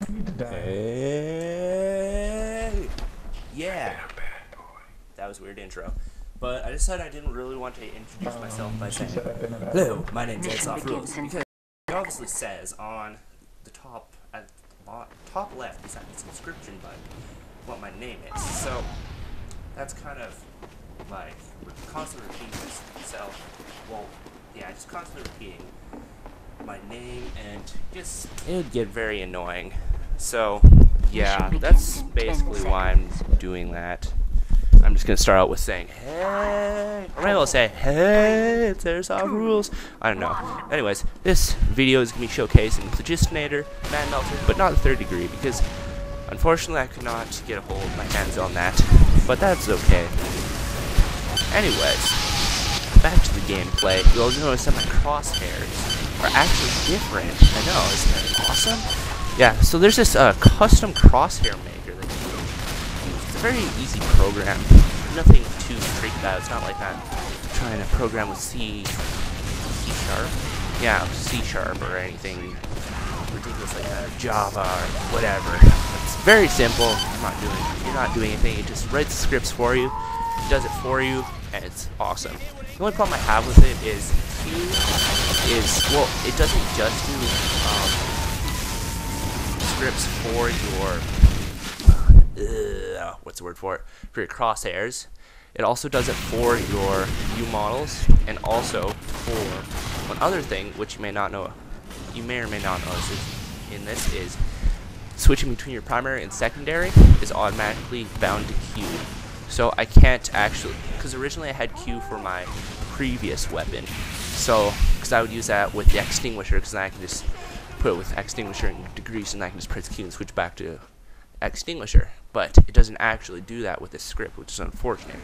Hey, yeah, that was a weird intro. But I decided I didn't really want to introduce myself by saying, hello, my name's A.V.A. Rules, because it obviously says on the top, at the top left beside the subscription button, what my name is. So that's kind of like constantly repeating myself. Well, yeah, just constantly repeating my name, and just it would get very annoying. So yeah, that's basically why I'm doing that. I'm just gonna start out with saying hey, or maybe I'll say hey, it's A.V.A. Rules. I don't know. Anyways, this video is gonna be showcasing Phlogistinator, Man Melter, but not the third degree because unfortunately I could not get a hold of my hands on that. But that's okay. Anyways, back to the gameplay. You'll notice that my crosshairs are actually different. I know, isn't that awesome? Yeah, so there's this custom crosshair maker that you can use. It's a very easy program. Nothing too freak about. It's not like I'm trying to program with C#. Yeah, C# or anything ridiculous like that, Java or whatever. It's very simple. You're not doing anything. It just writes the scripts for you. It does it for you, and it's awesome. The only problem I have with it is well, it doesn't just do scripts for your what's the word for it? For your crosshairs. It also does it for your view models, and also for one other thing which you may or may not notice in this is switching between your primary and secondary is automatically bound to Q. So I can't actually, because originally I had Q for my previous weapon, so because I would use that with the extinguisher, because then I can just put it with extinguisher and degrees, and I can just press Q and switch back to extinguisher. But it doesn't actually do that with this script, which is unfortunate.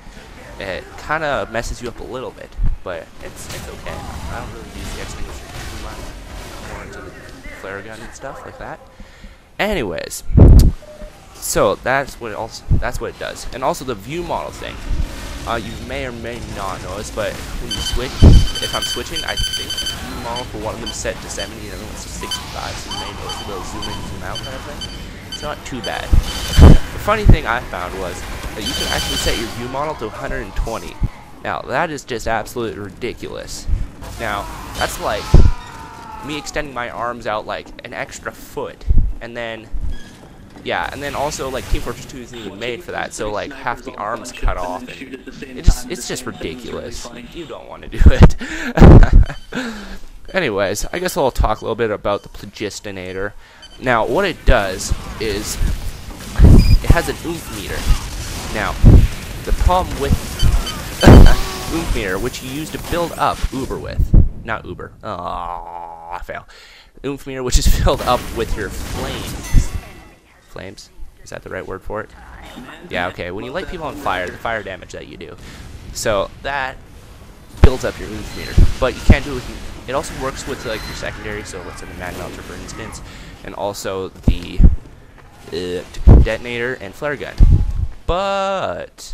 It kind of messes you up a little bit, but it's okay. I don't really use the extinguisher too much. I'm more into the flare gun and stuff like that. Anyways, so that's what it does. And also the view model thing. You may or may not notice, but when you switch, if I'm switching, I think the view model for one of them is set to 70 and the other one's to 65, so you may notice a little zoom in, zoom out kind of thing. It's not too bad. The funny thing I found was that you can actually set your view model to 120. Now, that is just absolutely ridiculous. Now, that's like me extending my arms out like an extra foot, and then yeah, and then also like Team Fortress 2 isn't even made for that, so like half the arms cut off, and it's just ridiculous. You don't want to do it. Anyways, I guess I'll talk a little bit about the Phlogistinator. Now, what it does is it has an oomph meter. Now, the problem with oomph meter, which you use to build up Uber with, not Uber. Oh, I fail. Oomph meter, which is filled up with your flames. Flames? Is that the right word for it? Yeah, okay. When you light people on fire, the fire damage that you do. So that builds up your oomph meter. But you can't do it with... It also works with like your secondary, so let's say the Man Melter, for instance, and also the detonator and flare gun. But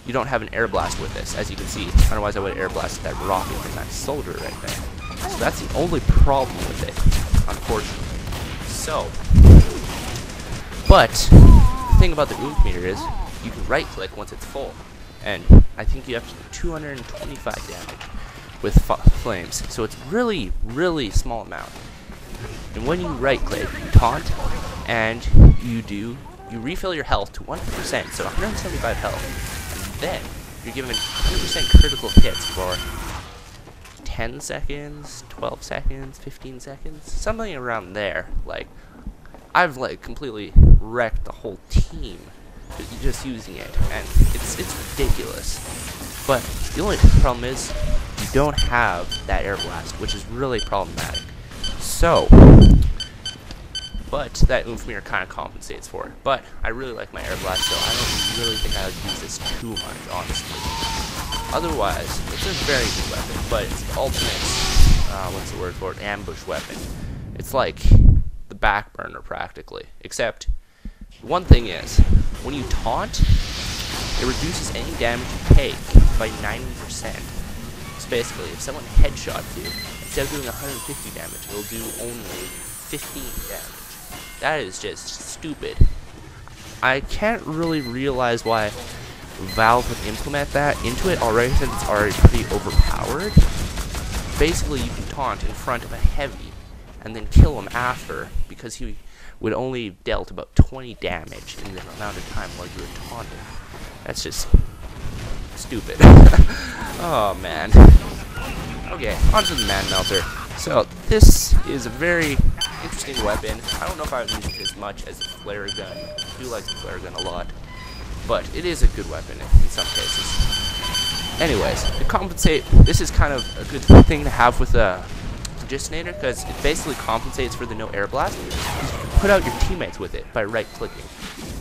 you don't have an air blast with this, as you can see. Otherwise I would air blast that rocket from that soldier right there. So that's the only problem with it, unfortunately. So, but the thing about the oomph meter is you can right click once it's full, and I think you have 225 damage with flames, so it's really small amount. And when you right click, you taunt, and you refill your health to 100%, so 175 health, and then you're given 100% critical hits for 10 seconds, 12 seconds, 15 seconds, something around there. Like, I've like completely wrecked the whole team just using it, and it's ridiculous. But the only problem is you don't have that air blast, which is really problematic. So, but that oomph meter kind of compensates for it. But I really like my air blast, so I don't really think I would use this too much, honestly. Otherwise, it's a very good weapon, but it's the ultimate, what's the word for it, ambush weapon. It's like the back burner, practically. Except, one thing is, when you taunt, it reduces any damage you take by 90%. So basically, if someone headshots you, instead of doing 150 damage, it'll do only 15 damage. That is just stupid. I can't really realize why Valve would implement that into it already, since it's already pretty overpowered. Basically, you can taunt in front of a heavy and then kill him after, because he would only dealt about 20 damage in the amount of time while you were taunting. That's just stupid. Oh man. Okay, on to the Man Melter. So this is a very interesting weapon. I don't know if I would use it as much as a flare gun. I do like the flare gun a lot, but it is a good weapon in some cases. Anyways, to compensate, this is kind of a good thing to have with a Phlogistinator, because it basically compensates for the no air blast. You can put out your teammates with it by right clicking,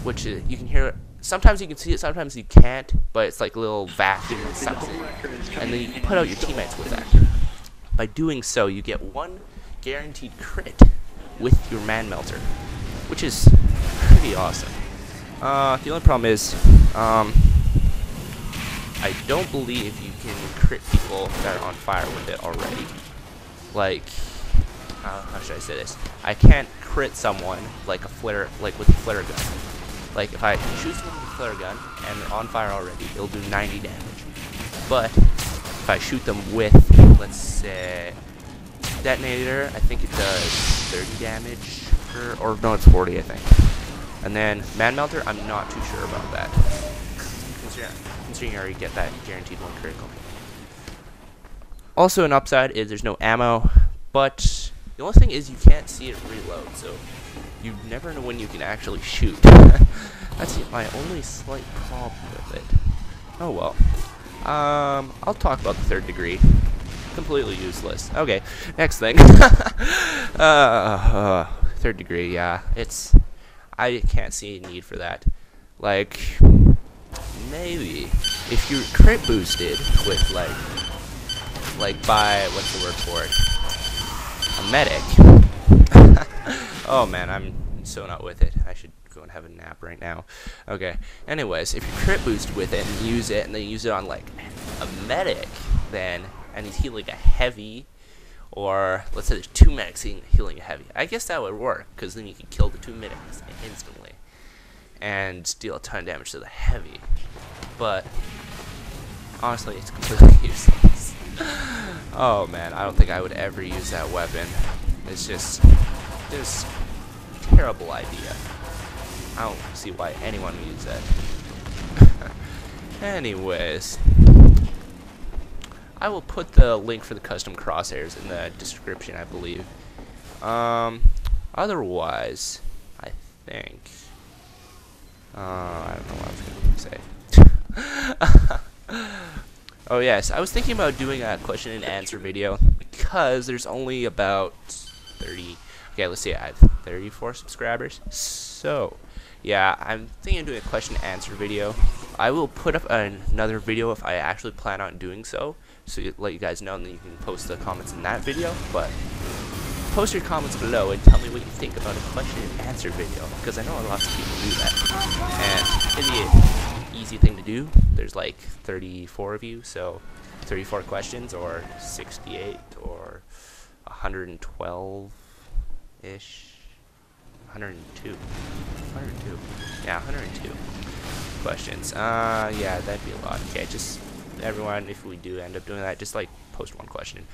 which you can hear. Sometimes you can see it, sometimes you can't, but it's like a little vacuum that sucks it, and then you can put out your teammates with that. By doing so, you get one guaranteed crit with your Man Melter, which is pretty awesome. The only problem is, I don't believe you can crit people that are on fire with it already. Like, how should I say this? I can't crit someone like a flare, like with a flare gun. Like if I shoot someone with a flare gun and they're on fire already, it'll do 90 damage. But if I shoot them with, let's say, detonator, I think it does 30 damage, or no, it's 40, I think. And then Man Melter, I'm not too sure about that. Considering you already get that guaranteed one critical. Also, an upside is there's no ammo, but the only thing is you can't see it reload, so you never know when you can actually shoot. That's my only slight problem with it. Oh well. I'll talk about the third degree. Completely useless. Okay, next thing. Third degree, yeah. I can't see a need for that. Like, maybe if you crit boosted with like by, what's the word for it? A medic. Oh man, I'm so not with it. I should go and have a nap right now. Okay, anyways, if you crit boost with it and use it, and then use it on like a medic, then, and he's healing a heavy, or let's say there's two medics healing a heavy, I guess that would work, because then you can kill the two medics instantly and deal a ton of damage to the heavy. But honestly, it's completely useless. Oh man, I don't think I would ever use that weapon. It's just a terrible idea. I don't see why anyone would use that. Anyways, I will put the link for the custom crosshairs in the description, I believe. Otherwise, I think, I don't know what I was going to say. Oh yes, I was thinking about doing a question and answer video, because there's only about 30, okay, let's see, I have 34 subscribers, so yeah, I'm thinking of doing a question and answer video. I will put up another video if I actually plan on doing so let you guys know, and then you can post the comments in that video. But post your comments below and tell me what you think about a question and answer video, because I know lots of people do that, and it's the easy thing to do. There's like 34 of you, so 34 questions, or 68, or 112-ish. 102. Yeah, 102 questions. Yeah, that'd be a lot. Okay, just everyone, if we do end up doing that, just like post one question.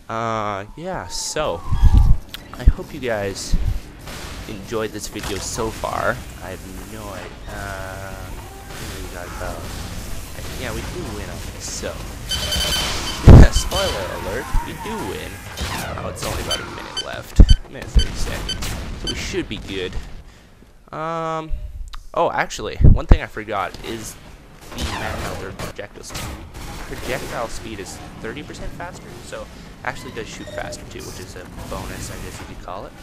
Yeah, so I hope you guys enjoyed this video so far. I have no idea. We got about, yeah, we do win on this, so spoiler alert, we do win. Oh, it's only about a minute left, a minute 30 seconds, so we should be good. Oh, actually, one thing I forgot is the Man Melter projectile speed is 30% faster, so actually does shoot faster too, which is a bonus, I guess you could call it.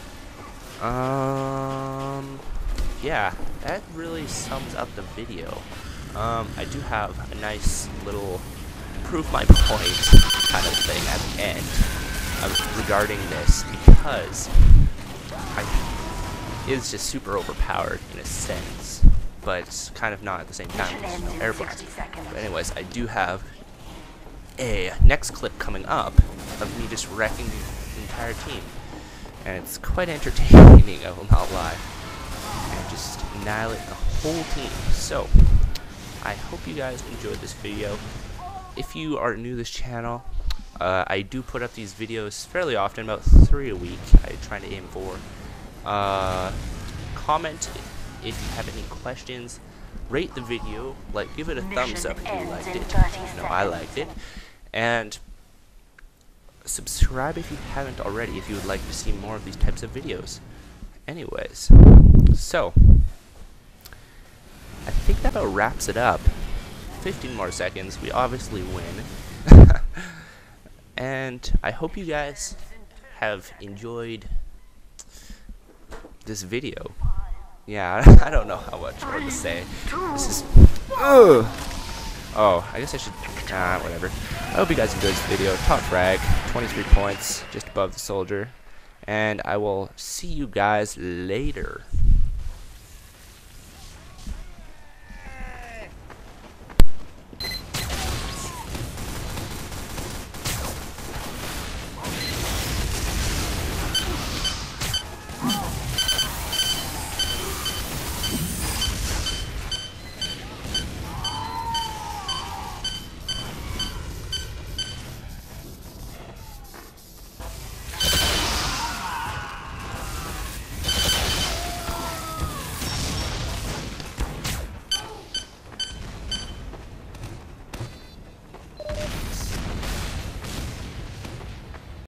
Yeah, that really sums up the video. I do have a nice little prove my point kind of thing at the end regarding this, because it's just super overpowered in a sense, but it's kind of not at the same time. There's no air blast. But anyways, I do have a next clip coming up of me just wrecking the entire team. and it's quite entertaining, I will not lie. And just annihilate the whole team. So, I hope you guys enjoyed this video. If you are new to this channel, I do put up these videos fairly often, about 3 a week. I try to aim for. Comment if you have any questions. Rate the video, give it a thumbs up if you liked it. I liked it. And subscribe if you haven't already, if you would like to see more of these types of videos. Anyways, so I think that about wraps it up. 15 more seconds, we obviously win. And I hope you guys have enjoyed this video. Yeah, I don't know how much more to say. This is... Oh, I guess I should... whatever. I hope you guys enjoyed this video. Top frag, 23 points, just above the soldier. And I will see you guys later.